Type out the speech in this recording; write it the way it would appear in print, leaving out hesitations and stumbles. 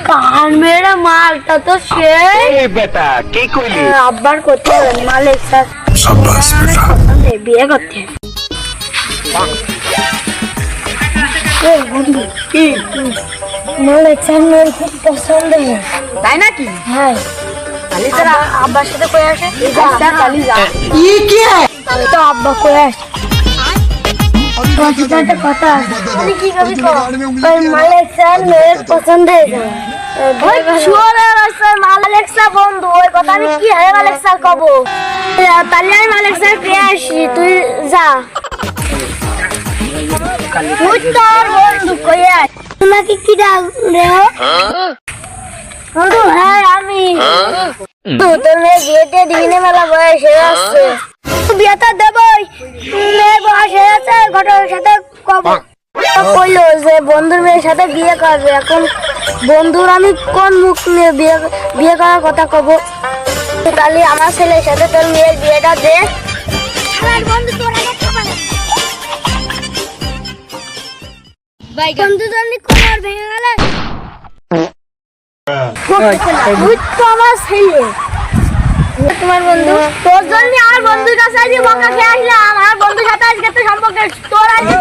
কান মেরে মালটা তো সেই বেটা কে কইলি আব্বার করতে হবে মালিক স্যার शाबाश बेटा বিয়ে করতে কি মালিক স্যার মেয়ের খুব পছন্দ তাই নাকি? হ্যাঁ তাহলে তোরা আব্বার সাথে কয়ে আসে তাহলে যা। আমি তো আব্বা কয়ে আসে তোর সাথে একটা কথা আছে আমি কি কবি ওই মালিক স্যার মেয়ের পছন্দ হয়েছে মালিক স্যার বন্ধু ওই কথা আমি কি হয় মালিক স্যার কব তাহলে আমি মালিক স্যার পেয়ে আসি তুই যা তুই তোর বন্ধু কয়ে আস তোমাকে কি ডাক রে বন্ধু হ্যাঁ আমি তোর মেয়ে বিয়েতে দিনে মেলা বয়স হয়ে আসছে বিয়েটা দেবই মেয়ের বয়স হয়ে আছে ঘটনার সাথে কইলো যে বন্ধুর মেয়ের সাথে বিয়ে করবে এখন বন্ধুর আমি কোন মুখ নিয়ে বিয়ে করার কথা কব তাহলে আমার ছেলের সাথে তোর মেয়ের বিয়েটা দে বন্ধু জন্য কোমর ভেঙে গেলে তুই তো আমার ছেলে তোমার বন্ধু তোর জন্য আর বন্ধুর কাছে আজকে বকা খেয়ে আসলাম আর বন্ধুর সাথে আজকে তো সম্পর্ক তোর আজকে